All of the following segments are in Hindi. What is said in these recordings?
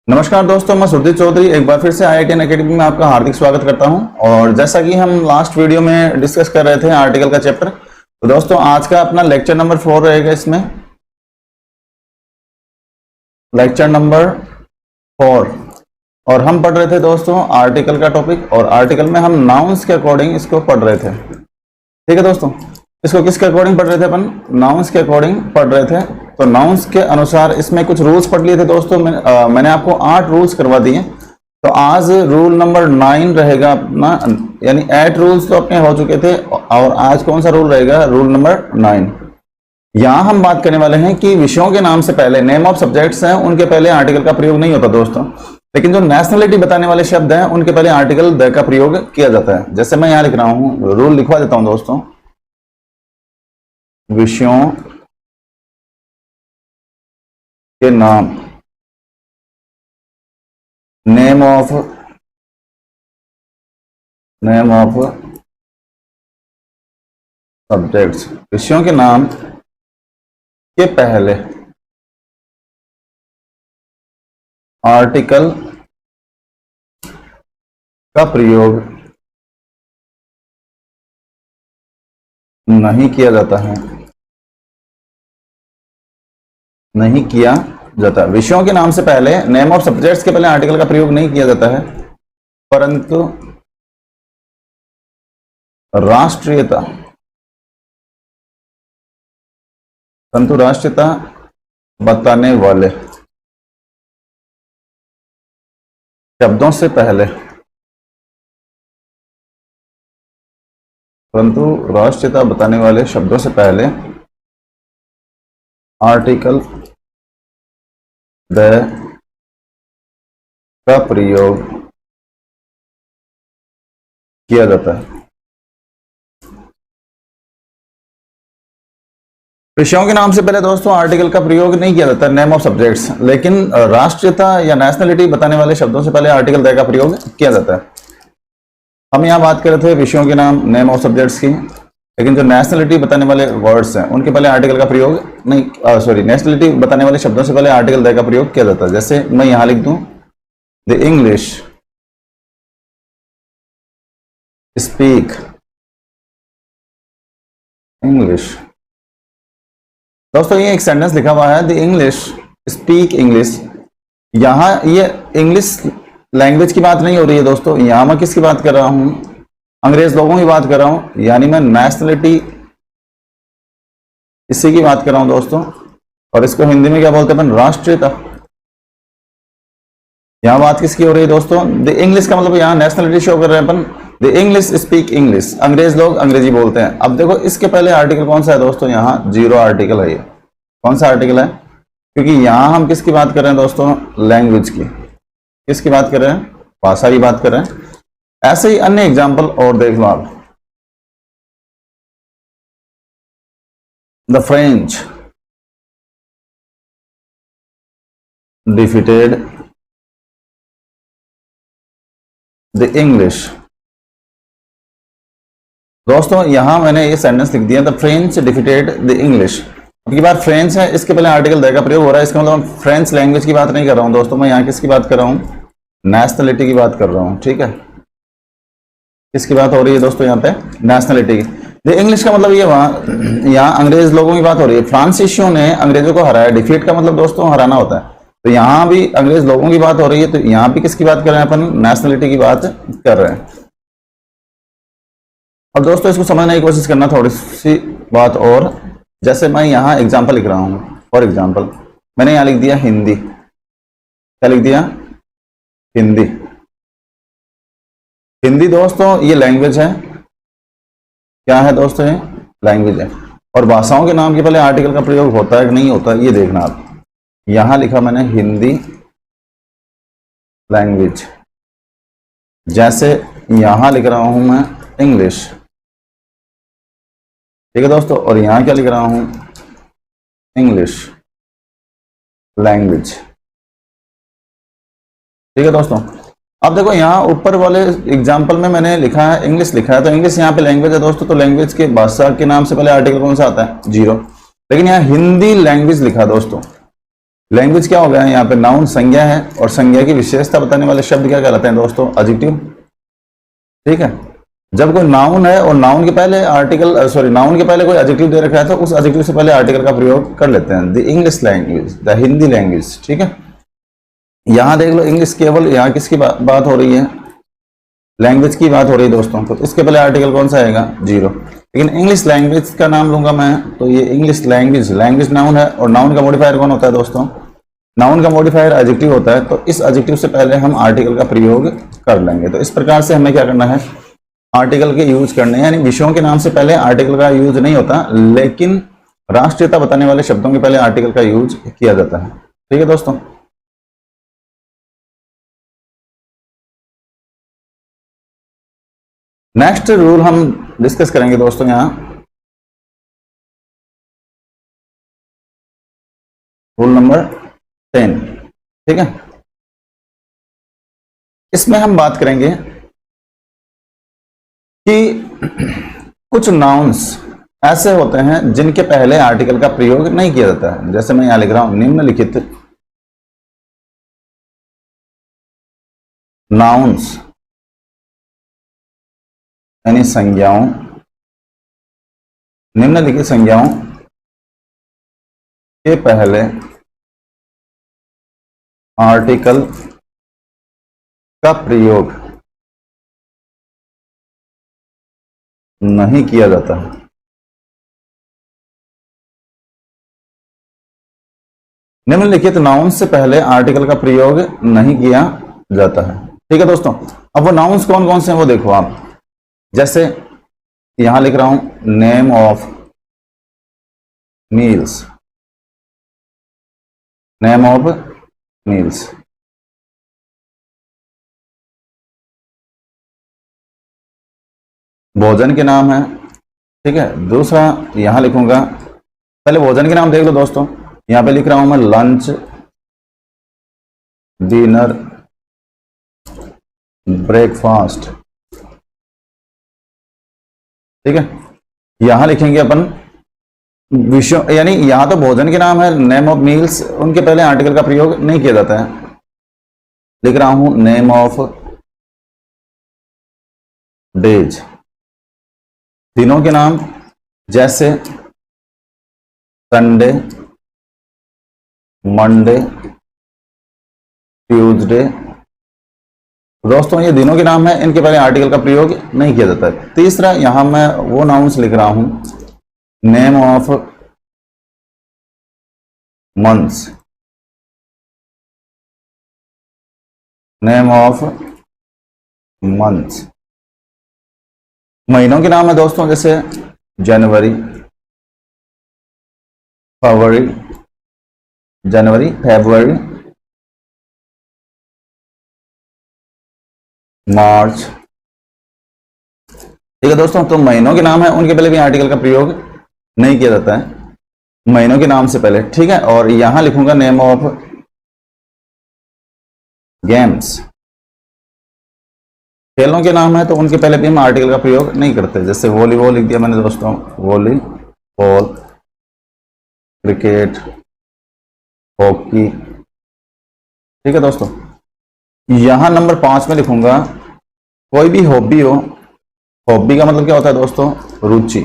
नमस्कार दोस्तों, मैं सुरजीत चौधरी एक बार फिर से IITN अकेडमी में आपका हार्दिक स्वागत करता हूं। और जैसा कि हम लास्ट वीडियो में डिस्कस कर रहे थे आर्टिकल का चैप्टर, तो दोस्तों आज का अपना लेक्चर नंबर 4 रहेगा। इसमें लेक्चर नंबर 4 और हम पढ़ रहे थे दोस्तों आर्टिकल का टॉपिक, और आर्टिकल में हम नाउन्स के अकॉर्डिंग इसको पढ़ रहे थे। ठीक है दोस्तों, इसको किसके अकॉर्डिंग पढ़ रहे थे? अपन नाउन्स के अकॉर्डिंग पढ़ रहे थे। तो नाउन्स के अनुसार इसमें कुछ रूल्स पढ़ लिए थे दोस्तों। मैंने आपको 8 रूल्स करवा दिए। तो आज रूल नंबर 9 रहेगा अपना, यानी 8 रूल्स तो अपने हो चुके थे, और आज कौन सा रूल रहेगा? Rule number 9। यहां हम बात करने वाले हैं कि विषयों के नाम से पहले, नेम ऑफ सब्जेक्ट्स हैं, उनके पहले आर्टिकल का प्रयोग नहीं होता दोस्तों। लेकिन जो नेशनलिटी बताने वाले शब्द हैं उनके पहले आर्टिकल द का प्रयोग किया जाता है। जैसे मैं यहां लिख रहा हूं, रूल लिखवा देता हूं दोस्तों। विषयों के नाम, नेम ऑफ सब्जेक्ट्स, विषयों के नाम के पहले आर्टिकल का प्रयोग नहीं किया जाता है, नहीं किया जाता। विषयों के नाम से पहले, नेम ऑफ सब्जेक्ट्स के पहले आर्टिकल का प्रयोग नहीं किया जाता है, परंतु राष्ट्रीयता बताने वाले शब्दों से पहले, परंतु राष्ट्रीयता बताने वाले शब्दों से पहले आर्टिकल द का प्रयोग किया जाता है। विषयों के नाम से पहले दोस्तों आर्टिकल का प्रयोग नहीं किया जाता, नेम ऑफ सब्जेक्ट्स। लेकिन राष्ट्रीयता या नेशनलिटी बताने वाले शब्दों से पहले आर्टिकल द का प्रयोग किया जाता है। हम यहां बात कर रहे थे विषयों के नाम, नेम ऑफ सब्जेक्ट्स की, लेकिन जो नेशनलिटी बताने वाले वर्ड्स हैं उनके पहले आर्टिकल का प्रयोग नहीं, नेशनलिटी बताने वाले शब्दों से पहले आर्टिकल द का प्रयोग किया जाता है। जैसे मैं यहां लिख दूं, द इंग्लिश स्पीक इंग्लिश। दोस्तों ये एक सेंटेंस लिखा हुआ है, द इंग्लिश स्पीक इंग्लिश। यहां ये इंग्लिश लैंग्वेज की बात नहीं हो रही है दोस्तों, यहां मैं किसकी बात कर रहा हूं? अंग्रेज लोगों की बात कर रहा हूं, यानी मैं नेशनलिटी इसी की बात कर रहा हूं दोस्तों। और इसको हिंदी में क्या बोलते हैं अपन? राष्ट्रीयता। यहां बात किसकी हो रही है दोस्तों? द इंग्लिश का मतलब यहां नेशनलिटी शो कर रहे हैं अपन, द इंग्लिश स्पीक इंग्लिश। अंग्रेज लोग अंग्रेजी बोलते हैं। अब देखो इसके पहले आर्टिकल कौन सा है दोस्तों? यहां 0 आर्टिकल है। ये कौन सा आर्टिकल है? क्योंकि यहां हम किसकी बात कर रहे हैं दोस्तों? लैंग्वेज की। किसकी बात कर रहे हैं? भाषा की बात कर रहे हैं। ऐसे ही अन्य एग्जाम्पल और देख लो आप। The French defeated the English. दोस्तों यहां मैंने ये सेंटेंस लिख दिया, the French defeated the English. अब की बार फ्रेंच है, इसके पहले आर्टिकल द का प्रयोग हो रहा है। इसका मतलब फ्रेंच लैंग्वेज की बात नहीं कर रहा हूं दोस्तों, मैं यहां किसकी बात कर रहा हूं? नेशनलिटी की बात कर रहा हूं। ठीक है, किसकी बात हो रही है दोस्तों? यहाँ पे नेशनलिटी की। द इंग्लिश का मतलब ये यहाँ अंग्रेज लोगों की बात हो रही है। फ्रांसीसियों ने अंग्रेजों को हराया। डिफीट का मतलब दोस्तों हराना होता है। तो यहाँ भी अंग्रेज लोगों की बात हो रही है, तो यहाँ भी किसकी बात कर रहे हैं अपन? नेशनलिटी की बात कर रहे हैं। और दोस्तों इसको समझने की कोशिश करना थोड़ी सी बात और। जैसे मैं यहाँ एग्जाम्पल लिख रहा हूँ, फॉर एग्जाम्पल मैंने यहाँ लिख दिया हिंदी। क्या लिख दिया? हिंदी। हिंदी दोस्तों ये लैंग्वेज है। क्या है दोस्तों? ये लैंग्वेज है। और भाषाओं के नाम के पहले आर्टिकल का प्रयोग होता है कि नहीं होता, ये देखना आप। यहां लिखा मैंने हिंदी लैंग्वेज, जैसे यहां लिख रहा हूं मैं इंग्लिश। ठीक है दोस्तों, और यहां क्या लिख रहा हूं? English language. ठीक है दोस्तों, अब देखो यहाँ ऊपर वाले एग्जाम्पल में मैंने लिखा है इंग्लिश लिखा है, तो इंग्लिश यहाँ पे लैंग्वेज है दोस्तों। तो लैंग्वेज के भाषा के नाम से पहले आर्टिकल कौन सा आता है? 0। लेकिन यहाँ हिंदी लैंग्वेज लिखा दोस्तों, लैंग्वेज क्या हो गया है यहाँ पे, नाउन संज्ञा है, और संज्ञा की विशेषता बताने वाले शब्द क्या कहलाते हैं दोस्तों, एडजेक्टिव। ठीक है, जब कोई नाउन है और नाउन के पहले आर्टिकल, सॉरी नाउन के पहले कोई एडजेक्टिव दे रखा है तो उस एडजेक्टिव से पहले आर्टिकल का प्रयोग कर लेते हैं। The English language, the Hindi language. ठीक है, यहां देख लो इंग्लिश, केवल यहाँ किसकी बात हो रही है, लैंग्वेज की बात हो रही है दोस्तों, तो इसके पहले आर्टिकल कौन सा आएगा, जीरो। लेकिन इंग्लिश लैंग्वेज का नाम लूंगा मैं, तो ये इंग्लिश लैंग्वेज, लैंग्वेज नाउन है, और नाउन का मॉडिफायर कौन होता है दोस्तों, नाउन का मॉडिफायर एडजेक्टिव होता है, तो इस एडजेक्टिव से पहले हम आर्टिकल का प्रयोग कर लेंगे। तो इस प्रकार से हमें क्या करना है, आर्टिकल के यूज करने हैं, यानी विषयों के नाम से पहले आर्टिकल का यूज नहीं होता, लेकिन राष्ट्रीयता बताने वाले शब्दों के पहले आर्टिकल का यूज किया जाता है। ठीक है दोस्तों, नेक्स्ट रूल हम डिस्कस करेंगे दोस्तों यहां, रूल नंबर 10। ठीक है, इसमें हम बात करेंगे कि कुछ नाउन्स ऐसे होते हैं जिनके पहले आर्टिकल का प्रयोग नहीं किया जाता है। जैसे मैं यहां लिख रहा हूं, निम्नलिखित नाउन्स यानी संज्ञाओं, निम्नलिखित संज्ञाओं के पहले आर्टिकल का प्रयोग नहीं किया जाता। निम्नलिखित नाउन से पहले आर्टिकल का प्रयोग नहीं किया जाता है। ठीक है दोस्तों, अब वो नाउन्स कौन कौन से हैं वो देखो आप। जैसे यहां लिख रहा हूं, name of meals, name of meals, भोजन के नाम है। ठीक है, दूसरा यहां लिखूंगा, पहले भोजन के नाम देख लो दोस्तों, यहां पे लिख रहा हूं मैं लंच, डिनर, ब्रेकफास्ट। ठीक है, यहां लिखेंगे अपन विषय, यानी यहां तो भोजन के नाम है, नेम ऑफ मील्स, उनके पहले आर्टिकल का प्रयोग नहीं किया जाता है। लिख रहा हूं नेम ऑफ डेज, दिनों के नाम, जैसे संडे, मंडे, ट्यूसडे। दोस्तों ये दिनों के नाम है, इनके पहले आर्टिकल का प्रयोग नहीं किया जाता है। तीसरा यहां मैं वो नाउन्स लिख रहा हूं, name of months, name of months, महीनों के नाम है दोस्तों, जैसे जनवरी, फरवरी, जनवरी, फरवरी, मार्च। ठीक है दोस्तों, तो महीनों के नाम है, उनके पहले भी आर्टिकल का प्रयोग नहीं किया जाता है, महीनों के नाम से पहले। ठीक है, और यहां लिखूंगा नेम ऑफ गेम्स, खेलों के नाम है, तो उनके पहले भी हम आर्टिकल का प्रयोग नहीं करते। जैसे वॉलीबॉल लिख दिया मैंने दोस्तों, वॉलीबॉल, क्रिकेट, हॉकी। ठीक है दोस्तों, यहां नंबर 5 में लिखूंगा, कोई भी हॉबी हो, हॉबी का मतलब क्या होता है दोस्तों, रुचि,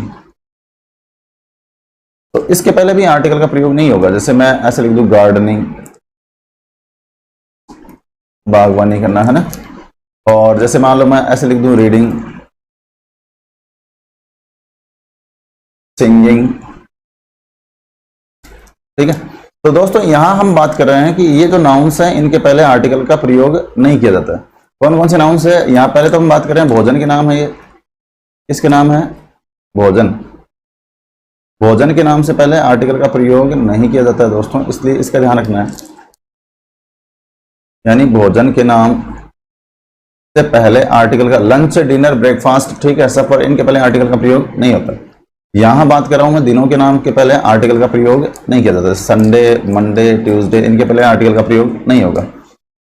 तो इसके पहले भी आर्टिकल का प्रयोग नहीं होगा। जैसे मैं ऐसे लिख दूं, गार्डनिंग, बागवानी करना है ना, और जैसे मान लो मैं ऐसे लिख दूं, रीडिंग, सिंगिंग। ठीक है, तो दोस्तों यहां हम बात कर रहे हैं कि ये जो नाउन्स हैं, इनके पहले आर्टिकल का प्रयोग नहीं किया जाता है। कौन कौन से नाउन्स है, यहां पहले तो हम बात कर रहे हैं, भोजन के नाम है, ये किसके नाम है, भोजन, भोजन के नाम से पहले आर्टिकल का प्रयोग नहीं किया जाता है दोस्तों, इसलिए इसका ध्यान रखना है। यानी भोजन के नाम से पहले आर्टिकल का, लंच, डिनर, ब्रेकफास्ट, ठीक है, सफर, इनके पहले आर्टिकल का प्रयोग नहीं होता। यहां बात कर रहा हूं मैं, दिनों के नाम के पहले आर्टिकल का प्रयोग नहीं किया जाता। संडे, मंडे, ट्यूसडे, इनके पहले आर्टिकल का प्रयोग नहीं होगा।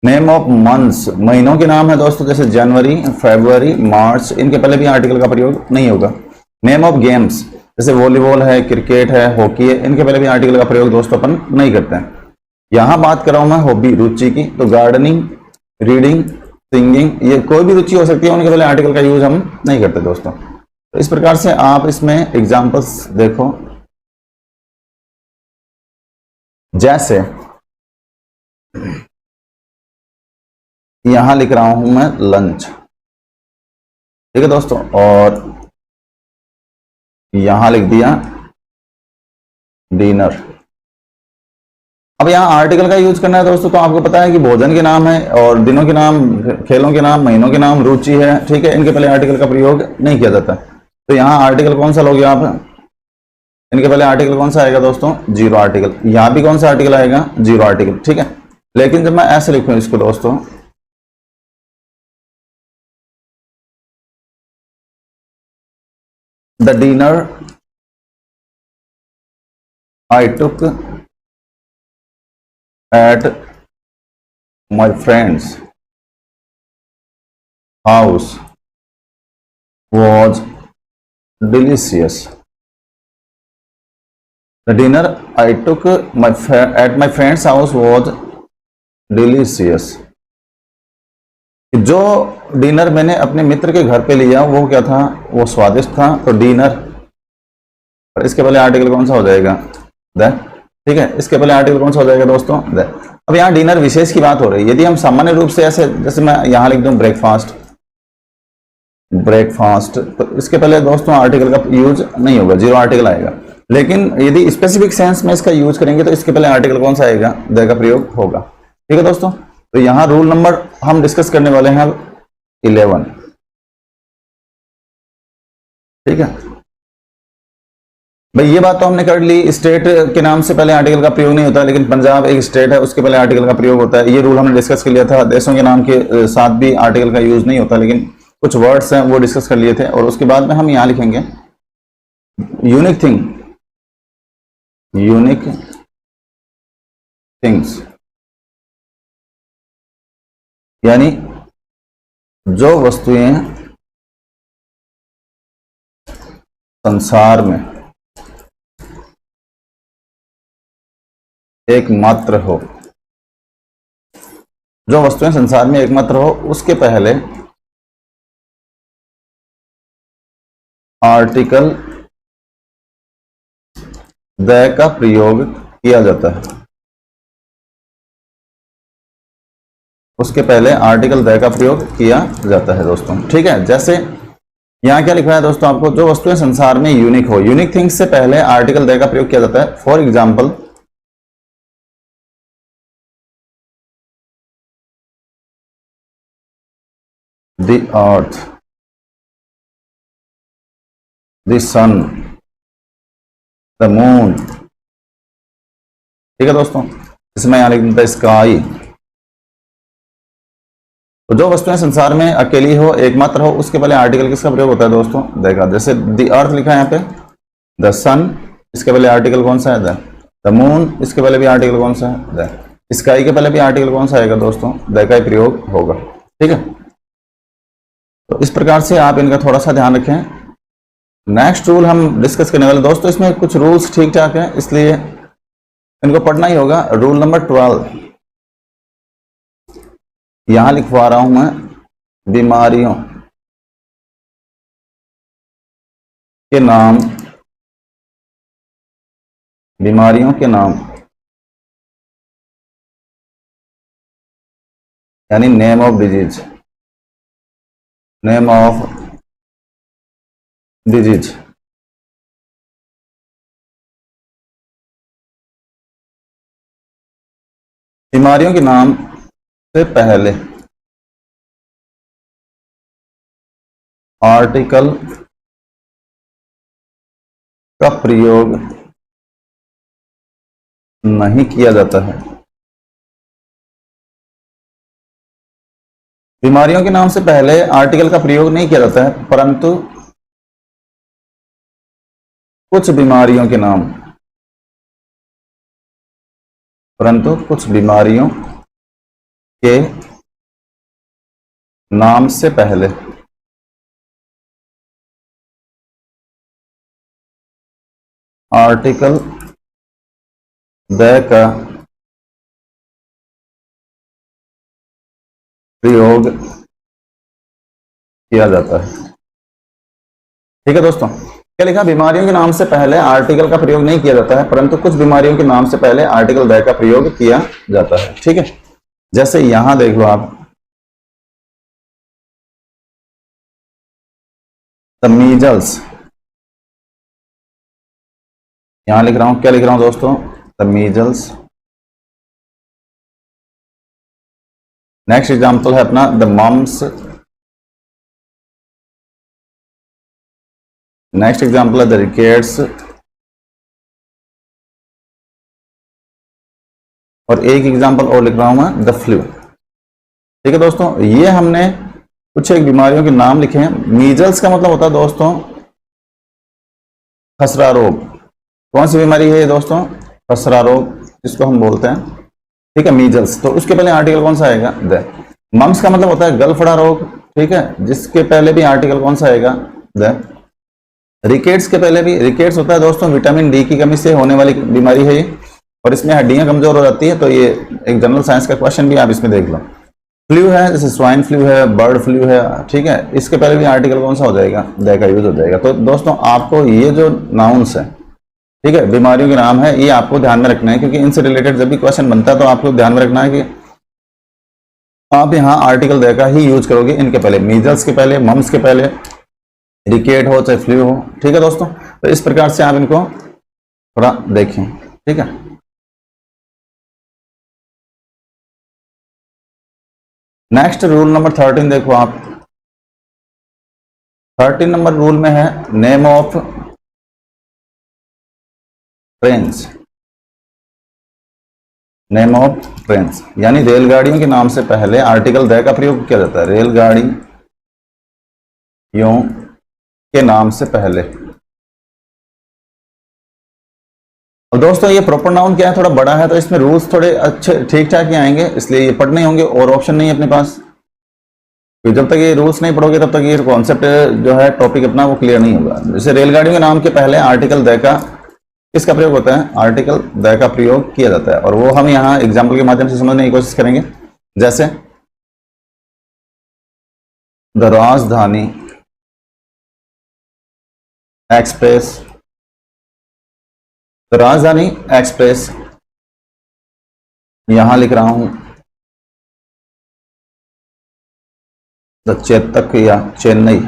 नेम ऑफ मंथ्स, महीनों के नाम है दोस्तों, जैसे जनवरी, फरवरी, मार्च, इनके पहले भी आर्टिकल का प्रयोग नहीं होगा। नेम ऑफ गेम्स, जैसे वॉलीबॉल है, क्रिकेट है, हॉकी है, इनके पहले भी आर्टिकल का प्रयोग दोस्तों अपन नहीं करते हैं। यहां बात कर रहा हूं मैं हॉबी, रुचि की, तो गार्डनिंग, रीडिंग, सिंगिंग, ये कोई भी रुचि हो सकती है, उनके पहले आर्टिकल का यूज हम नहीं करते दोस्तों। तो इस प्रकार से आप इसमें एग्जांपल्स देखो, जैसे यहां लिख रहा हूं मैं लंच, ठीक है दोस्तों, और यहां लिख दिया डिनर। अब यहाँ आर्टिकल का यूज करना है दोस्तों, तो आपको पता है कि भोजन के नाम है और दिनों के नाम, खेलों के नाम, महीनों के नाम, रुचि है, ठीक है, इनके पहले आर्टिकल का प्रयोग नहीं किया जाता। तो यहाँ आर्टिकल कौन सा लोगे आप, इनके पहले आर्टिकल कौन सा आएगा दोस्तों, जीरो आर्टिकल। यहाँ भी कौन सा आर्टिकल आएगा, जीरो आर्टिकल, ठीक है। लेकिन जब मैं ऐसे लिखूं इसको दोस्तों, the dinner I took at my friends house was delicious. The dinner I took at my friend's house was delicious. जो डिनर मैंने अपने मित्र के घर पे लिया वो क्या था, वो स्वादिष्ट था। तो डिनर, और इसके पहले आर्टिकल कौन सा हो जाएगा, द, ठीक है, इसके पहले आर्टिकल कौन सा हो जाएगा दोस्तों, द। अब यहाँ डिनर विशेष की बात हो रही है। यदि हम सामान्य रूप से ऐसे, जैसे मैं यहाँ लिख दूं ब्रेकफास्ट, ब्रेकफास्ट, तो इसके पहले दोस्तों आर्टिकल का यूज नहीं होगा, जीरो आर्टिकल आएगा। लेकिन यदि स्पेसिफिक सेंस में इसका यूज करेंगे तो इसके पहले आर्टिकल कौन सा आएगा, द का प्रयोग होगा, ठीक है दोस्तों। तो यहां रूल नंबर हम डिस्कस करने वाले हैं 11, ठीक है भाई। ये बात तो हमने कर ली, स्टेट के नाम से पहले आर्टिकल का प्रयोग नहीं होता, लेकिन पंजाब एक स्टेट है, उसके पहले आर्टिकल का प्रयोग होता है। ये रूल हमने डिस्कस कर लिया था। देशों के नाम के साथ भी आर्टिकल का यूज नहीं होता, लेकिन कुछ वर्ड्स हैं वो डिस्कस कर लिए थे। और उसके बाद में हम यहां लिखेंगे यूनिक थिंग, यूनिक थिंग्स, यानी जो वस्तुएं संसार में एकमात्र हो, जो वस्तुएं संसार में एकमात्र हो, उसके पहले आर्टिकल द का प्रयोग किया जाता है। उसके पहले आर्टिकल द का प्रयोग किया जाता है दोस्तों, ठीक है। जैसे यहां क्या लिखा है दोस्तों आपको, जो वस्तुएं संसार में यूनिक हो, यूनिक थिंग्स से पहले आर्टिकल द का प्रयोग किया जाता है। For example, the earth, the sun, the moon, ठीक है दोस्तों। इसमें यहां लिख देता है स्काई। तो जो वस्तुएं संसार में अकेली हो, एकमात्र हो, उसके पहले आर्टिकल किसका प्रयोग होता है दोस्तों, देखा। जैसे द अर्थ लिखा है यहाँ पे, द सन, इसके पहले आर्टिकल कौन सा है, द मून, इसके पहले भी आर्टिकल कौन सा है, द। स्काई के पहले भी आर्टिकल कौन सा आएगा दोस्तों, द का ही प्रयोग होगा, ठीक है। तो इस प्रकार से आप इनका थोड़ा सा ध्यान रखें। नेक्स्ट रूल हम डिस्कस करने वाले दोस्तों, इसमें कुछ रूल्स ठीक ठाक हैं, इसलिए इनको पढ़ना ही होगा। रूल नंबर 12 यहां लिखवा रहा हूं मैं, बीमारियों के नाम, बीमारियों के नाम, यानी name of disease, name of disease. बीमारियों के नाम से पहले आर्टिकल का प्रयोग नहीं किया जाता है। बीमारियों के नाम से पहले आर्टिकल का प्रयोग नहीं किया जाता है, परंतु कुछ बीमारियों के नाम, परंतु कुछ बीमारियों के नाम से पहले आर्टिकल द का प्रयोग किया जाता है। ठीक है दोस्तों, क्या लिखा? बीमारियों के नाम से पहले आर्टिकल का प्रयोग नहीं किया जाता है, परंतु कुछ बीमारियों के नाम से पहले आर्टिकल द का प्रयोग किया जाता है। ठीक है, जैसे यहां देख लो आप, द मीजल्स, यहां लिख रहा हूं, क्या लिख रहा हूं दोस्तों? The measles. नेक्स्ट एग्जांपल है अपना द मम्स। नेक्स्ट एग्जांपल है द रिकेट्स। और एक एग्जांपल और लिख रहा हूं मैं, द फ्लू। ठीक है दोस्तों, ये हमने कुछ एक बीमारियों के नाम लिखे हैं। मीजल्स का मतलब होता है दोस्तों खसरा रोग। कौन सी बीमारी है ये दोस्तों? खसरा रोग, जिसको हम बोलते हैं। ठीक है, मीजल्स, तो उसके पहले आर्टिकल कौन सा आएगा? द। मम्स का मतलब होता है गलफड़ा रोग। ठीक है, जिसके पहले भी आर्टिकल कौन सा आएगा? द। रिकेट्स के पहले भी, रिकेट्स होता है दोस्तों विटामिन डी की कमी से होने वाली बीमारी है ये, और इसमें हड्डियां कमजोर हो जाती है। तो ये एक जनरल साइंस का क्वेश्चन भी आप इसमें देख लो। फ्लू है, जैसे स्वाइन फ्लू है, बर्ड फ्लू है। ठीक है, इसके पहले भी आर्टिकल कौन सा हो जाएगा? द का यूज हो जाएगा। तो दोस्तों आपको ये जो नाउन्स है, ठीक है, बीमारियों के नाम है, ये आपको ध्यान में रखना है, क्योंकि इनसे रिलेटेड जब भी क्वेश्चन बनता है तो आपको ध्यान में रखना है कि आप यहाँ आर्टिकल द का ही यूज करोगे इनके पहले, मीजल्स के पहले, मम्स के पहले, रिकेट हो चाहे फ्लू हो। ठीक है दोस्तों, तो इस प्रकार से आप इनको थोड़ा देखें। ठीक है, नेक्स्ट रूल नंबर 13 देखो आप। 13 नंबर रूल में है name of trains. Name of trains यानी रेलगाड़ियों के नाम से पहले आर्टिकल द का प्रयोग किया जाता है। रेलगाड़ियों के नाम से पहले। और दोस्तों ये प्रॉपर नाउन क्या है, थोड़ा बड़ा है, तो इसमें रूल्स थोड़े अच्छे ठीक ठाक ही आएंगे, इसलिए ये पढ़ने होंगे और ऑप्शन नहीं है अपने पास। तो जब तक ये रूल्स नहीं पढ़ोगे तब तक ये कॉन्सेप्ट जो है टॉपिक अपना वो क्लियर नहीं होगा। जैसे रेलगाड़ियों के नाम के पहले आर्टिकल द का किसका प्रयोग होता है? आर्टिकल द का प्रयोग किया जाता है, और वो हम यहाँ एग्जाम्पल के माध्यम से समझने की कोशिश करेंगे। जैसे द राजधानी एक्सप्रेस, तो राजधानी एक्सप्रेस, यहां लिख रहा हूं द चेतक या चेन्नई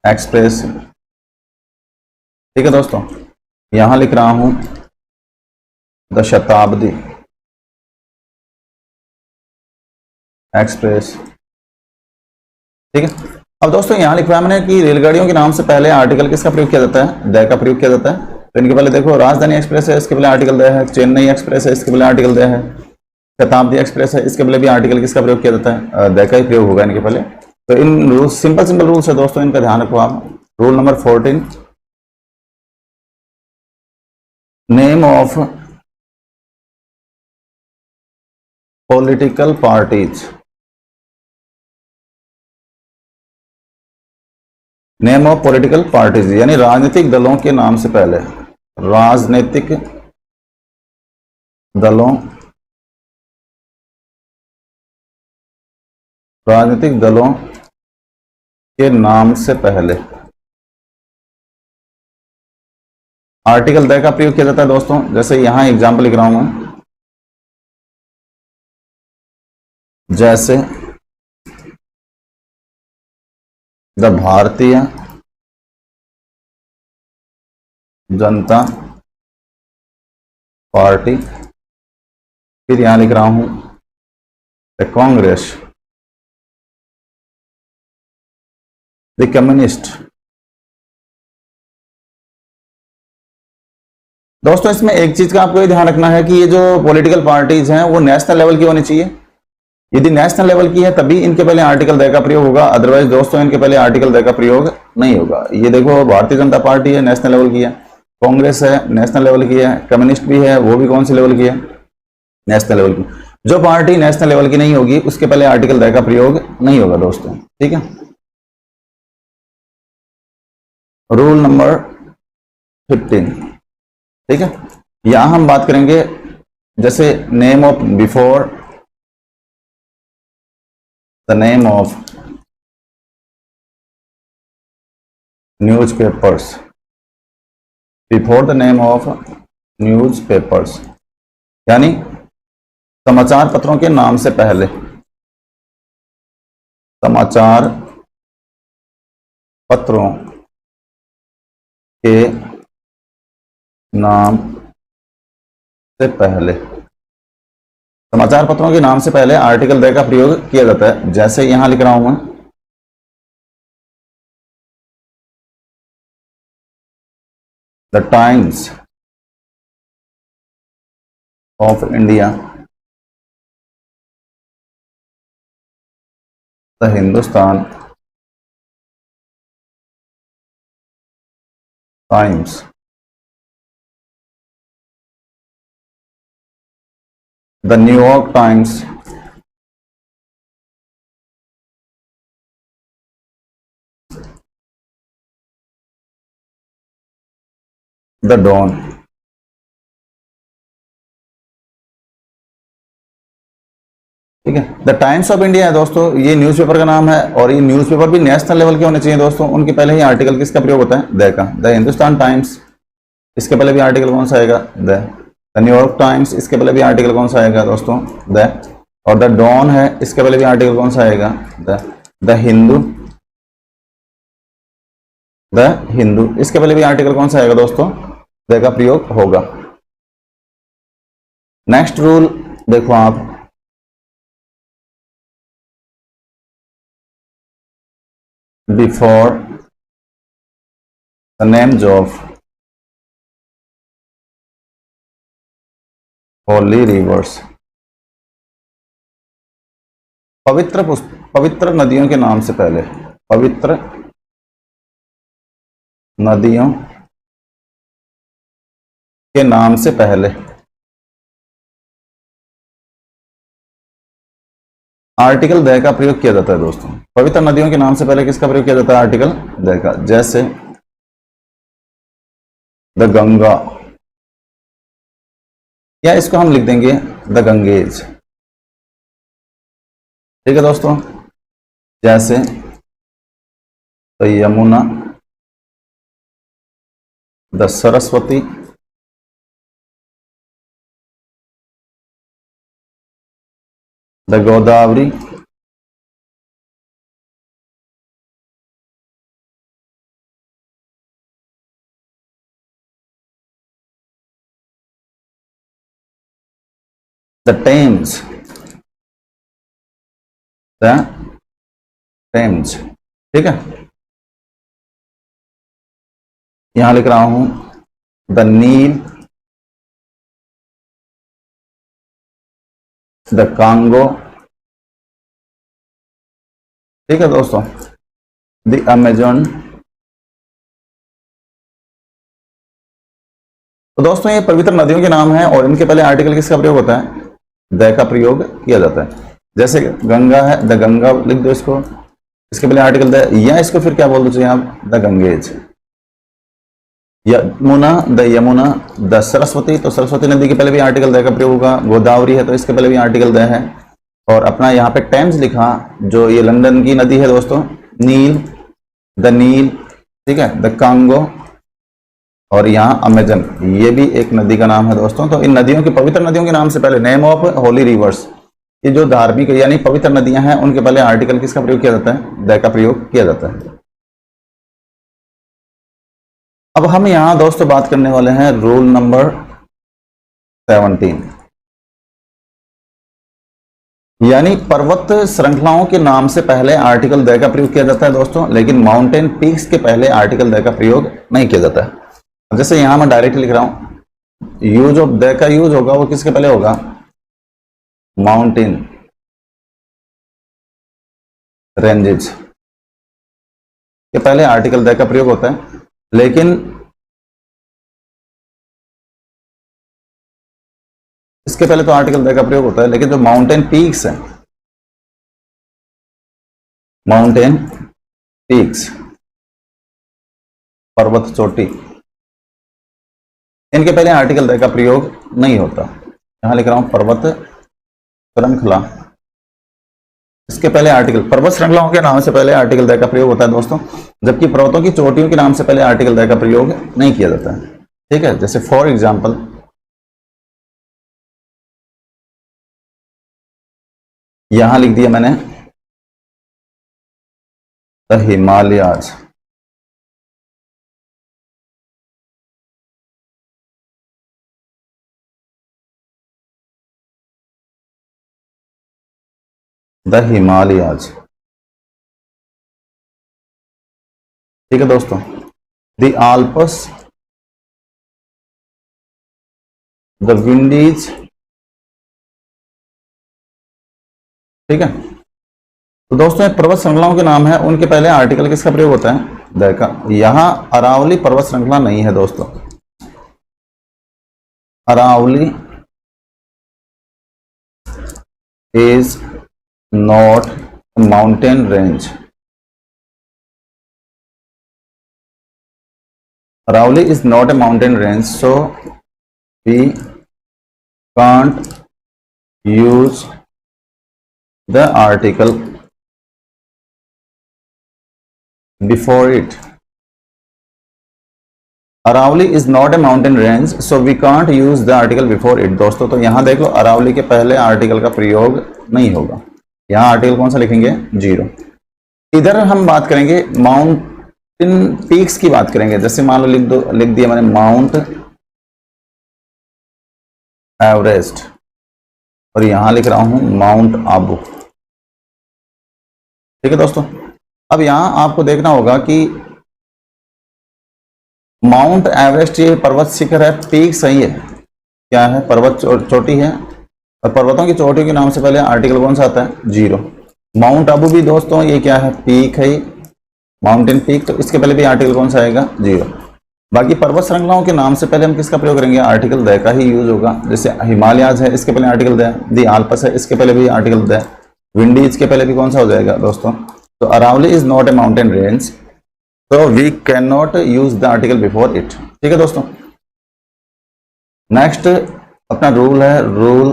एक्सप्रेस। ठीक है दोस्तों, यहां लिख रहा हूं द शताब्दी एक्सप्रेस। ठीक है, अब दोस्तों यहां लिखा है मैंने कि रेलगाड़ियों के नाम से पहले आर्टिकल किसका प्रयोग किया जाता है? द का प्रयोग किया जाता है। तो इनके पहले देखो, राजधानी एक्सप्रेस है, इसके पहले आर्टिकल द है। चेन्नई एक्सप्रेस है, इसके पहले आर्टिकल द है। शताब्दी एक्सप्रेस है, इसके पहले भी आर्टिकल किसका प्रयोग किया जाता है? द का ही प्रयोग होगा इनके पहले। तो इन रूल्स सिंपल रूल्स है दोस्तों, इनका ध्यान रखो आप। Rule number 14, name of political parties. Name of political parties यानी राजनीतिक दलों के नाम से पहले, राजनीतिक दलों, राजनीतिक दलों के नाम से पहले आर्टिकल द का प्रयोग किया जाता है दोस्तों। जैसे यहां एग्जाम्पल लिख रहा हूं मैं, जैसे द भारतीय जनता पार्टी, फिर यहां लिख रहा हूं द कांग्रेस, द कम्युनिस्ट। दोस्तों इसमें एक चीज का आपको ये ध्यान रखना है कि ये जो पॉलिटिकल पार्टीज हैं वो नेशनल लेवल की होनी चाहिए। यदि नेशनल लेवल की है तभी इनके पहले आर्टिकल द का प्रयोग होगा, अदरवाइज दोस्तों इनके पहले आर्टिकल द का प्रयोग नहीं होगा। ये देखो, भारतीय जनता पार्टी है, नेशनल लेवल की है। कांग्रेस है, नेशनल लेवल की है। कम्युनिस्ट भी है, वो भी कौन सी लेवल की है? नेशनल लेवल की। जो पार्टी नेशनल लेवल की नहीं होगी उसके पहले आर्टिकल द का प्रयोग नहीं होगा दोस्तों। ठीक है, रूल नंबर 15। ठीक है, यहां हम बात करेंगे जैसे name of before the name of newspapers before the name of newspapers, यानी समाचार पत्रों के नाम से पहले, समाचार पत्रों के नाम से पहले, समाचार पत्रों के नाम से पहले आर्टिकल द का प्रयोग किया जाता है। जैसे यहां लिख रहा हूं मैं, the Times of India, the Hindustan Times, the New York Times, the Dawn. ठीक है, द टाइम्स ऑफ इंडिया है दोस्तों, ये न्यूज़पेपर का नाम है, और ये न्यूज़पेपर भी नेशनल लेवल के होने चाहिए दोस्तों। उनके पहले ही आर्टिकल किसका प्रयोग होता है? द का। द हिंदुस्तान टाइम्स, इसके पहले भी आर्टिकल कौन सा आएगा? द। न्यूयॉर्क टाइम्स, इसके पहले भी आर्टिकल कौन सा आएगा दोस्तों? द। और द डॉन है, इसके पहले भी आर्टिकल कौन सा आएगा? The. The Hindu, the Hindu, इसके पहले भी आर्टिकल कौन सा आएगा दोस्तों? द का प्रयोग होगा। नेक्स्ट रूल देखो आप, before the names of Holi reverse, पवित्र नदियों के नाम से पहले, पवित्र नदियों के नाम से पहले आर्टिकल द का प्रयोग किया जाता है दोस्तों। पवित्र नदियों के नाम से पहले किसका प्रयोग किया जाता है? आर्टिकल द का। जैसे द गंगा, या इसको हम लिख देंगे द गंगेज। ठीक है दोस्तों, जैसे the Yamuna, the Saraswati, the Godavari, the Thames, the Thames. ठीक है, यहां लिख रहा हूं द नील, द कांगो। ठीक है दोस्तों, द अमेजन। तो दोस्तों ये पवित्र नदियों के नाम हैं, और इनके पहले आर्टिकल किसका प्रयोग होता है? द का प्रयोग किया जाता है। जैसे गंगा है, द गंगा लिख दो इसको, इसके पहले आर्टिकल द, या इसको फिर क्या बोल दो चाहिए आप? The Ganges. Yamuna, the Yamuna, the Saraswati, तो सरस्वती नदी के पहले भी आर्टिकल द का प्रयोग होगा। गोदावरी है तो इसके पहले भी आर्टिकल द है। और अपना यहाँ पे टेम्स लिखा, जो ये लंदन की नदी है दोस्तों, नील, द नील। ठीक है, द कांगो, और यहाँ अमेजन, ये भी एक नदी का नाम है दोस्तों। तो इन नदियों के, पवित्र नदियों के नाम से पहले, नेम ऑफ होली रिवर्स, ये जो धार्मिक यानी पवित्र नदियां हैं, उनके पहले आर्टिकल किसका प्रयोग किया जाता है? द का प्रयोग किया जाता है। अब हम यहां दोस्तों बात करने वाले हैं रूल नंबर 17, यानी पर्वत श्रृंखलाओं के नाम से पहले आर्टिकल द का प्रयोग किया जाता है दोस्तों, लेकिन माउंटेन पीक्स के पहले आर्टिकल द का प्रयोग नहीं किया जाता है। जैसे यहां मैं डायरेक्ट लिख रहा हूं, यूज ऑफ द का यूज होगा वो किसके पहले होगा? माउंटेन रेंजेस के पहले आर्टिकल द का प्रयोग होता है, लेकिन इसके पहले तो आर्टिकल द का प्रयोग होता है, लेकिन जो माउंटेन पीक्स है, माउंटेन पीक्स, पर्वत चोटी, इनके पहले आर्टिकल द का प्रयोग नहीं होता। यहां लिख रहा हूं पर्वत श्रृंखला, इसके किसके पहले आर्टिकल, पर्वत श्रृंखलाओं के नाम से पहले आर्टिकल द का प्रयोग होता है दोस्तों, जबकि पर्वतों की चोटियों के नाम से पहले आर्टिकल द का प्रयोग नहीं किया जाता है। ठीक है, जैसे फॉर एग्जाम्पल यहां लिख दिया मैंने द हिमालयाज, द हिमालयाज। ठीक है दोस्तों, द आल्प्स, द विंडीज। ठीक है, तो दोस्तों ये पर्वत श्रृंखलाओं के नाम है, उनके पहले आर्टिकल किसका प्रयोग होता है, द का। यहां अरावली पर्वत श्रृंखला नहीं है दोस्तों, Aravalli is not mountain range, Aravalli is not a mountain range, so we can't use the article before it. Aravalli is not a mountain range, so we can't use the article before it. दोस्तों तो यहां देख लो, अरावली के पहले आर्टिकल का प्रयोग नहीं होगा, यहां आर्टिकल कौन सा लिखेंगे, 0। इधर हम बात करेंगे माउंटेन पीक्स की बात करेंगे, जैसे मान लो लिख दिया मैंने माउंट एवरेस्ट, और यहां लिख रहा हूं माउंट आबू। ठीक है दोस्तों, अब यहां आपको देखना होगा कि माउंट एवरेस्ट ये पर्वत शिखर है, पीक सही है, क्या है, पर्वत चोटी है, और पर्वतों की चोटियों के नाम से पहले आर्टिकल कौन सा आता है, 0। माउंट आबू भी दोस्तों ये क्या है, पीक है, माउंटेन पीक, तो इसके पहले भी आर्टिकल कौन सा आएगा, 0। बाकी पर्वत श्रृंखलाओं के नाम से पहले हम किसका प्रयोग करेंगे, आर्टिकल द का ही यूज होगा। जैसे हिमालयाज है, इसके पहले आर्टिकल द आल्प्स है, इसके पहले भी आर्टिकल द, विंडीज के पहले भी कौन सा हो जाएगा दोस्तों, तो Aravalli is not a mountain range, so we cannot use the article before it। ठीक है दोस्तों, नेक्स्ट अपना रूल है, rule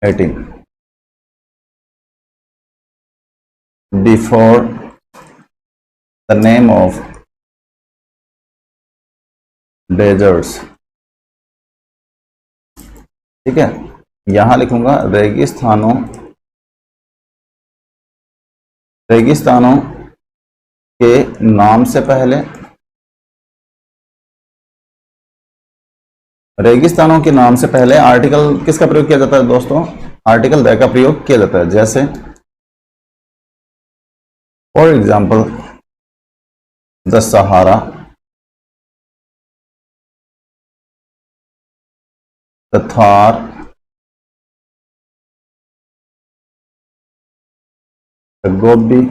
18, before the name of desserts. ठीक है, यहां लिखूंगा रेगिस्तानों, रेगिस्तानों के नाम से पहले, रेगिस्तानों के नाम से पहले आर्टिकल किसका प्रयोग किया जाता है दोस्तों, आर्टिकल द का प्रयोग किया जाता है। जैसे for example the Sahara, the Thar, the Gobi,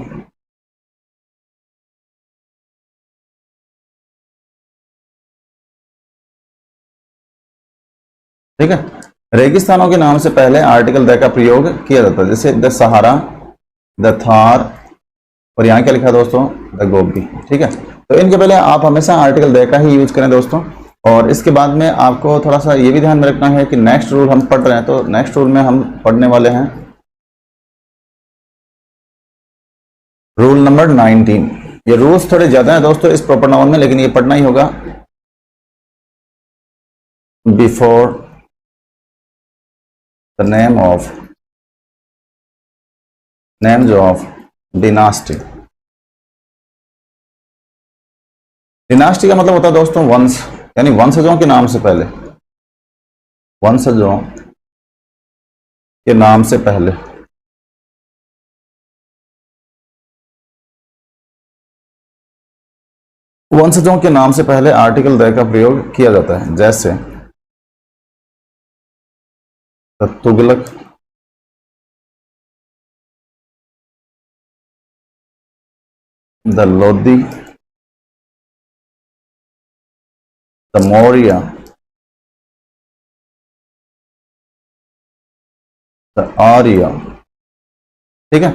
ठीक है, रेगिस्तानों के नाम से पहले आर्टिकल द का प्रयोग किया जाता है, जैसे द सहारा, द थार, और यहां क्या लिखा दोस्तों, द गोबी। ठीक है, तो इनके पहले आप हमेशा आर्टिकल द का ही यूज करें दोस्तों। और इसके बाद में आपको थोड़ा सा ये भी ध्यान में रखना है कि नेक्स्ट रूल हम पढ़ रहे हैं, तो नेक्स्ट रूल में हम पढ़ने वाले हैं रूल नंबर 19। ये रूल्स थोड़े ज्यादा हैं दोस्तों इस प्रॉपर नाउन में, लेकिन ये पढ़ना ही होगा। Before the names of dynasty। Dynasty का मतलब होता है दोस्तों वंश, यानी वंशजों के नाम से पहले, वंशजों के नाम से पहले। वंशजों के नाम से पहले आर्टिकल द का प्रयोग किया जाता है, जैसे Tughlaq, the Lodi, the Maurya, the Arya. ठीक है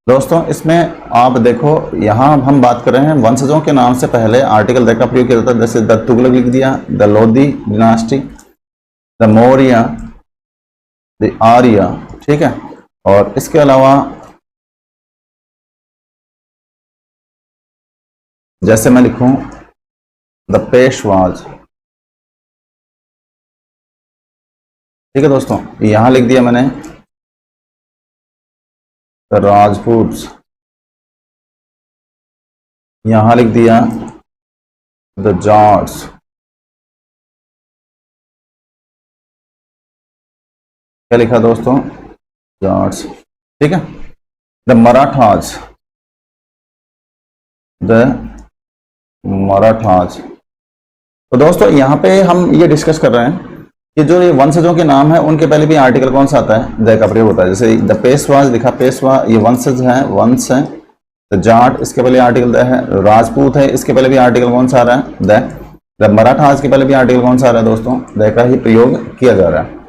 दोस्तों, इसमें आप देखो यहां हम बात कर रहे हैं वंशजों के नाम से पहले आर्टिकल द का प्रयोग किया जाता है, जैसे द तुगलक लिख दिया, the Lodi dynasty, the Maurya, the Arya. ठीक है, और इसके अलावा जैसे मैं लिखूं द पेशवाज, ठीक है दोस्तों, यहां लिख दिया मैंने द राजपूट्स, यहां लिख दिया द जाट्स, क्या लिखा दोस्तों, जाट्स, ठीक है। The Marathas, the Marathas. तो दोस्तों यहां पे हम ये डिस्कस कर रहे हैं कि जो ये वंशजों के नाम है उनके पहले भी आर्टिकल कौन सा आता है, द का प्रयोग होता है। जैसे द पेशवाज लिखा, पेशवा ये वंशज है, वंश है। द जाट इसके पहले आर्टिकल द है, राजपूत है इसके पहले भी आर्टिकल कौन सा आ रहा है, द मराठाज के पहले भी आर्टिकल कौन सा आ रहा है दोस्तों, द का ही प्रयोग किया जा रहा है।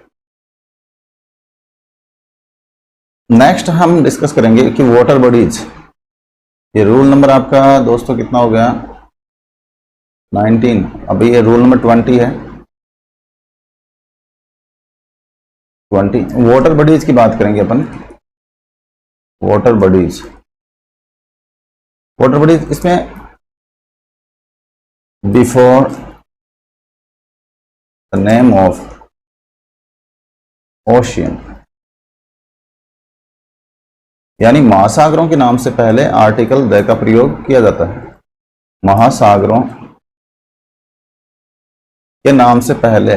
नेक्स्ट हम डिस्कस करेंगे कि वाटर बॉडीज, ये रूल नंबर आपका दोस्तों कितना हो गया, 19, अभी ये रूल नंबर 20 है, 20। वाटर बॉडीज की बात करेंगे अपन, वाटर बॉडीज, वाटर बॉडीज इसमें before the name of ocean, यानी महासागरों के नाम से पहले आर्टिकल द का प्रयोग किया जाता है। महासागरों के नाम से पहले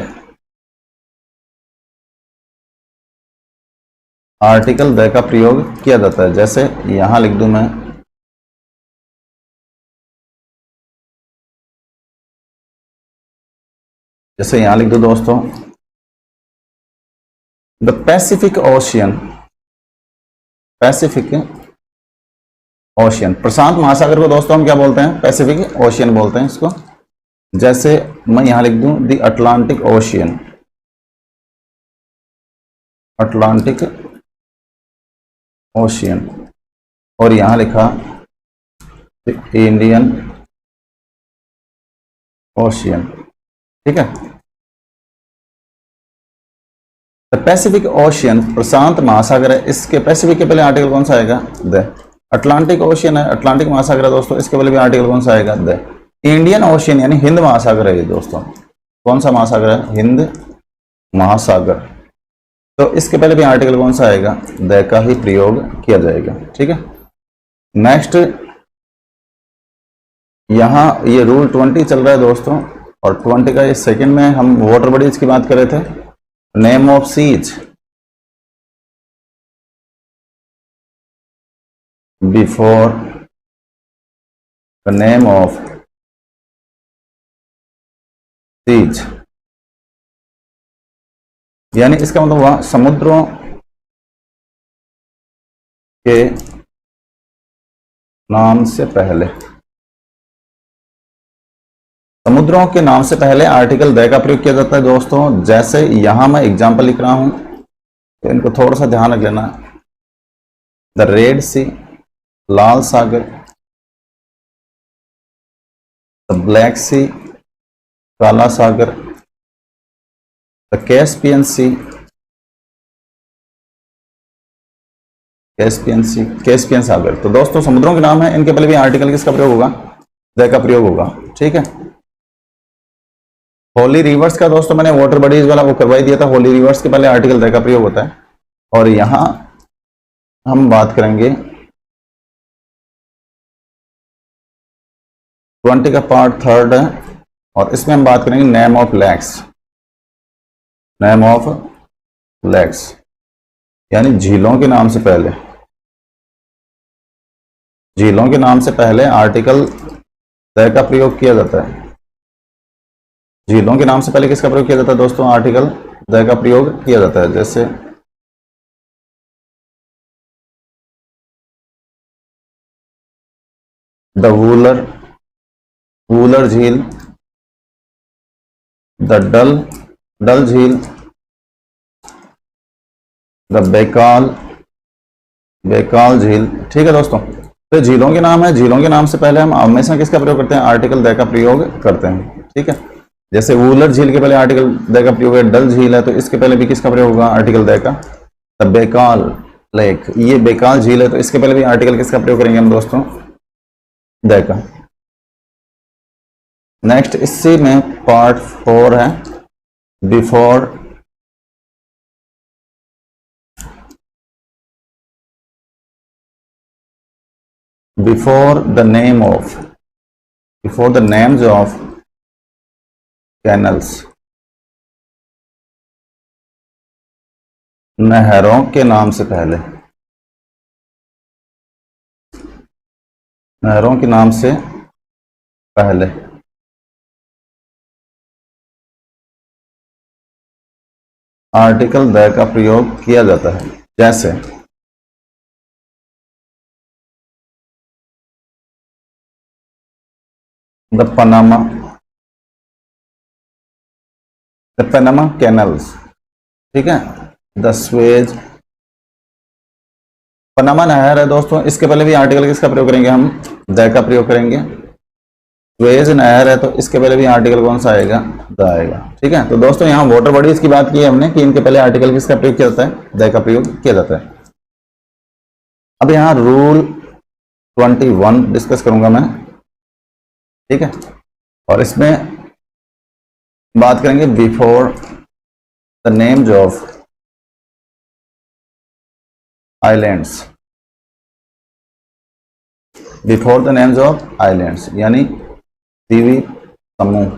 आर्टिकल द का प्रयोग किया जाता है। जैसे यहां लिख दूं मैं जैसे यहां लिख दूं दोस्तों the Pacific Ocean, Pacific Ocean, प्रशांत महासागर को दोस्तों हम क्या बोलते हैं, पैसिफिक ओशियन बोलते हैं इसको। जैसे मैं यहां लिख दूं the Atlantic ocean, Atlantic ocean, और यहां लिखा इंडियन ओशियन, ठीक है। द पैसिफिक ओशियन प्रशांत महासागर है, इसके पैसिफिक के पहले आर्टिकल कौन सा आएगा, द। अटलांटिक ओशियन है, अटलांटिक महासागर है दोस्तों, इसके पहले भी आर्टिकल कौन सा आएगा, द। इंडियन ओशियन यानी हिंद महासागर है ये दोस्तों, कौन सा महासागर है, हिंद महासागर, तो इसके पहले भी आर्टिकल कौन सा आएगा, द का ही प्रयोग किया जाएगा, ठीक है। नेक्स्ट यहां ये रूल 20 चल रहा है दोस्तों, और 20 का ये सेकंड में हम वाटर बॉडीज की बात कर रहे थे। Name of seas before the name of seas, यानी इसका मतलब हुआ समुद्रों के नाम से पहले, समुद्रों के नाम से पहले आर्टिकल द का प्रयोग किया जाता है दोस्तों। जैसे यहां मैं एग्जांपल लिख रहा हूं तो इनको थोड़ा सा ध्यान रख लेना। द रेड सी, लाल सागर, द ब्लैक सी, काला सागर, the Caspian sea, Caspian sea, Caspian सागर। तो दोस्तों समुद्रों के नाम है, इनके पहले भी आर्टिकल किसका प्रयोग होगा, द का प्रयोग होगा, ठीक है। होली रिवर्स का दोस्तों मैंने वाटर बॉडीज वाला वो करवाई दिया था, होली रिवर्स के पहले आर्टिकल द का प्रयोग होता है। और यहां हम बात करेंगे 20 का पार्ट 3 है, और इसमें हम बात करेंगे name of lakes, name of lakes यानी झीलों के नाम से पहले, झीलों के नाम से पहले आर्टिकल द का प्रयोग किया जाता है। झीलों के नाम से पहले किसका प्रयोग किया जाता है दोस्तों, आर्टिकल द का प्रयोग किया जाता है। जैसे द वूलर, वूलर झील, द डल, डल झील, द बेकाल, बेकाल झील, ठीक है दोस्तों। तो झीलों के नाम है, झीलों के नाम से पहले हम हमेशा किसका प्रयोग करते हैं, आर्टिकल द का प्रयोग करते हैं, ठीक है। जैसे वूलर झील के पहले आर्टिकल द का प्रयोग है, डल झील है तो इसके पहले भी किसका प्रयोग होगा, आर्टिकल द का। द बेकाल, लेक, ये बेकाल झील है, तो इसके पहले भी आर्टिकल किसका प्रयोग करेंगे हम दोस्तों? द का। नेक्स्ट इसी में पार्ट 4 है, before the name of, before the names of canals, नहरों के नाम से पहले, नहरों के नाम से पहले आर्टिकल द का प्रयोग किया जाता है। जैसे द पनामा कैनल्स, ठीक है, द स्वेज, पनामा नहर है दोस्तों, इसके पहले भी आर्टिकल किसका प्रयोग करेंगे हम? द का प्रयोग करेंगे। स्वेज नहर है तो इसके पहले भी आर्टिकल कौन सा आएगा? द आएगा। ठीक है, तो दोस्तों यहाँ वाटर बॉडीज की बात की है हमने कि इनके पहले आर्टिकल किसका प्रयोग किया जाता है? द का प्रयोग किया जाता है। अब यहाँ रूल 21 डिस्कस करूंगा मैं, ठीक है, और इसमें बात करेंगे before the names of islands, before the names of islands यानी द्वीप समूह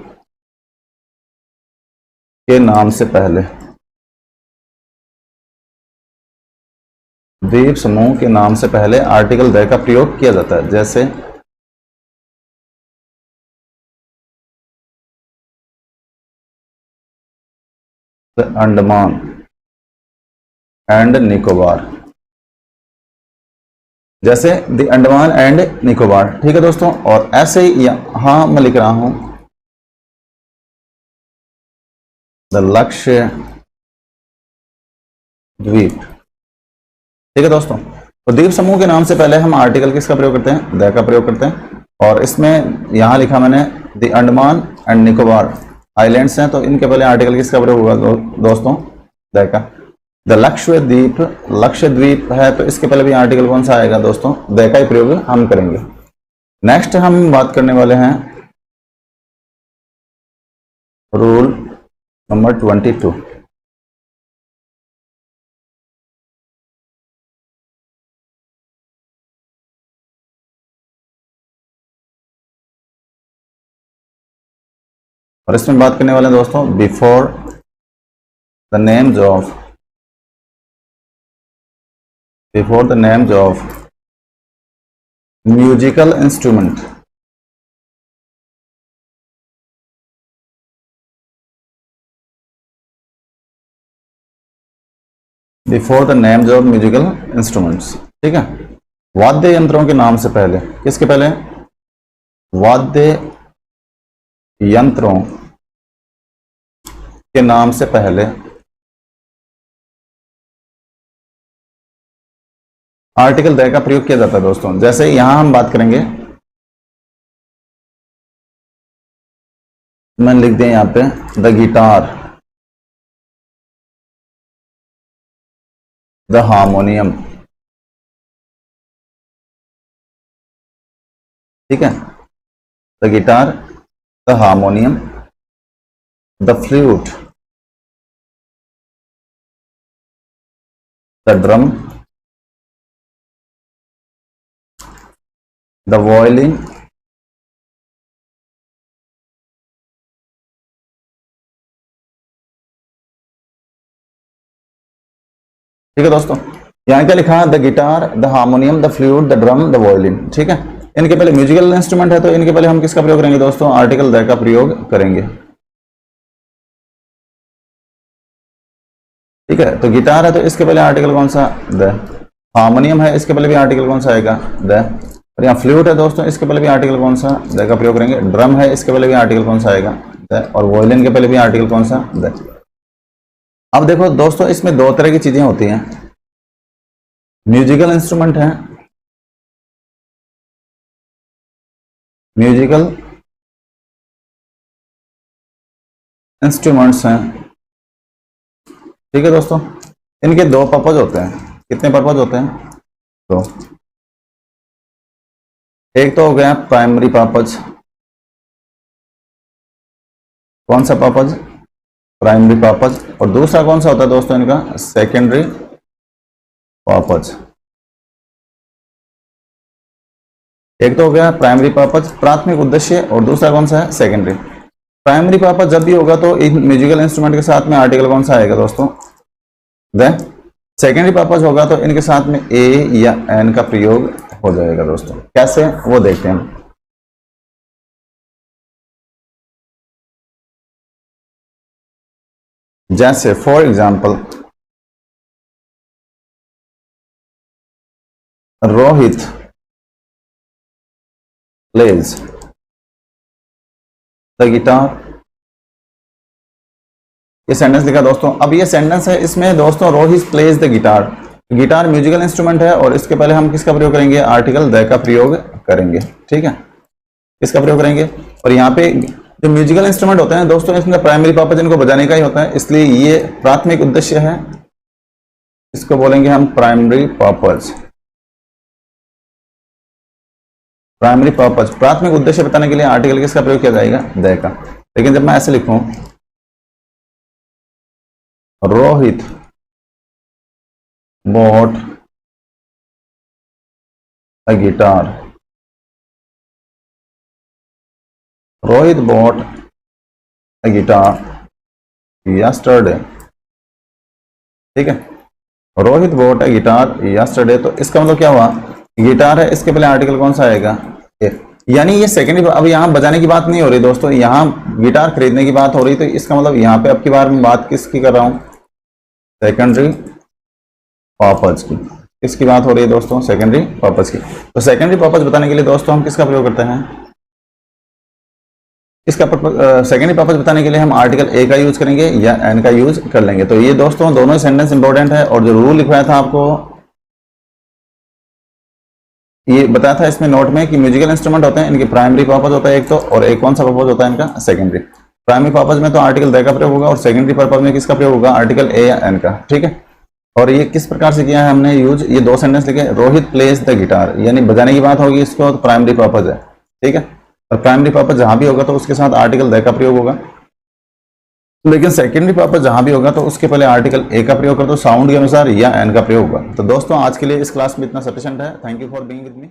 के नाम से पहले, द्वीप समूह के नाम से पहले आर्टिकल द का प्रयोग किया जाता है। जैसे द अंडमान एंड निकोबार, जैसे द अंडमान एंड निकोबार। ठीक है दोस्तों, और ऐसे ही यहां मैं लिख रहा हूं द लक्षद्वीप द्वीप। ठीक है दोस्तों, तो द्वीप समूह के नाम से पहले हम आर्टिकल किसका प्रयोग करते हैं? द का प्रयोग करते हैं। और इसमें यहां लिखा मैंने the Andaman and Nicobar islands हैं, तो इनके पहले आर्टिकल किसका प्रयोग होगा दोस्तों? द का। द लक्षद्वीप है तो इसके पहले भी आर्टिकल कौन सा आएगा दोस्तों? द का ही प्रयोग हम करेंगे। नेक्स्ट हम बात करने वाले हैं रूल नंबर 22। और इसमें बात करने वाले हैं दोस्तों before the names of musical instrument, before the names of musical instruments. ठीक है, वाद्य यंत्रों के नाम से पहले, किसके पहले? वाद्य यंत्रों के नाम से पहले आर्टिकल द का प्रयोग किया जाता है दोस्तों। जैसे यहां हम बात करेंगे, मैंने लिख दिया यहां पे द गिटार, द हारमोनियम, ठीक है, the guitar, the harmonium, the flute, the drum, the violin, ठीक है दोस्तों, यहां क्या लिखा? The guitar, the harmonium, the flute, the drum, the violin. ठीक है, इनके पहले म्यूजिकल इंस्ट्रूमेंट है तो इनके पहले हम किसका प्रयोग करेंगे दोस्तों? आर्टिकल द का प्रयोग करेंगे। ठीक है, तो गिटार है तो इसके पहले आर्टिकल कौन सा? द। हारमोनियम है, इसके पहले भी आर्टिकल कौन सा आएगा? द। और यहाँ फ्लूट है दोस्तों, इसके पहले भी आर्टिकल कौन सा? द का प्रयोग करेंगे। ड्रम है, इसके पहले भी आर्टिकल कौन सा आएगा? द। और वायलिन के पहले भी आर्टिकल कौन सा? द। अब देखो दोस्तों, इसमें दो तरह की चीजें होती हैं। म्यूजिकल इंस्ट्रूमेंट है, म्यूजिकल इंस्ट्रूमेंट्स हैं। ठीक है दोस्तों, इनके दो पर्पज होते हैं। कितने पर्पज होते हैं? तो एक तो हो गया प्राइमरी पर्पज। कौन सा पर्पज? Primary purpose. और दूसरा कौन सा होता है दोस्तों इनका? Secondary purpose. एक तो हो गया प्राइमरी पर्पज, प्राथमिक उद्देश्य, और दूसरा कौन सा है? सेकेंडरी। प्राइमरी पर्पज जब भी होगा तो इन म्यूजिकल इंस्ट्रूमेंट के साथ में आर्टिकल कौन सा आएगा दोस्तों? देन सेकेंडरी पर्पज होगा तो इनके साथ में ए या एन का प्रयोग हो जाएगा दोस्तों। कैसे, वो देखते हैं हम। जैसे for example Rohit plays the guitar. ये सेंटेंस लिखा दोस्तों। अब ये सेंटेंस है, इसमें दोस्तों Rohit plays the guitar. Guitar musical instrument है और इसके पहले हम किसका प्रयोग करेंगे? आर्टिकल द का प्रयोग करेंगे। ठीक है, इसका प्रयोग करेंगे। और यहाँ पे जो म्यूजिकल इंस्ट्रूमेंट होते हैं दोस्तों, इसमें प्राइमरी पर्पज इनको बजाने का ही होता है, इसलिए ये प्राथमिक उद्देश्य है, इसको बोलेंगे हम प्राइमरी पर्पज। प्राइमरी पर्पज, प्राथमिक उद्देश्य बताने के लिए आर्टिकल किसका प्रयोग किया जाएगा? द का। लेकिन जब मैं ऐसे लिखूं Rohit bought a guitar, Rohit bought a guitar yesterday। ठीक है, Rohit bought a guitar yesterday। तो इसका मतलब क्या हुआ? गिटार है, इसके पहले आर्टिकल कौन सा आएगा? यानी ये सेकेंडरी। अब यहाँ बजाने की बात नहीं हो रही दोस्तों, यहाँ गिटार खरीदने की बात हो रही। तो इसका मतलब यहाँ पे अब की बार मैं बात किसकी कर रहा हूँ? सेकेंडरी पर्पज की। किसकी बात हो रही है दोस्तों? सेकेंडरी पर्पज की। तो सेकेंडरी पर्पज बताने के लिए दोस्तों हम किसका प्रयोग करते हैं? इसका सेकेंडरी पर्पज बताने के लिए हम आर्टिकल ए का यूज करेंगे या एन का यूज कर लेंगे। तो ये दोस्तों दोनों सेंटेंस इंपॉर्टेंट है। और जो रूल लिखवाया था आपको, ये बताया था इसमें नोट में कि म्यूजिकल इंस्ट्रूमेंट होते हैं, इनकी प्राइमरी पर्पज होता है एक तो, और एक कौन सा पर्पज होता है इनका? सेकेंडरी। प्राइमरी पर्पज में तो आर्टिकल द का प्रयोग होगा और सेकेंडरी पर्पज में किसका प्रयोग होगा? आर्टिकल ए या एन का। ठीक है, और ये किस प्रकार से किया है हमने यूज? ये दो सेंटेंस लिखे, रोहित प्लेज द गिटार, यानी बजाने की बात होगी इसको, तो प्राइमरी पर्पज है। ठीक है, और प्राइमरी पर्पज जहां भी होगा तो उसके साथ आर्टिकल द का प्रयोग होगा। लेकिन सेकेंडरी पर्पज जहां भी होगा तो उसके पहले आर्टिकल ए का प्रयोग कर दो, साउंड के अनुसार, या एन का प्रयोग होगा। तो दोस्तों आज के लिए इस क्लास में इतना सफिशिएंट है। Thank you for being with me.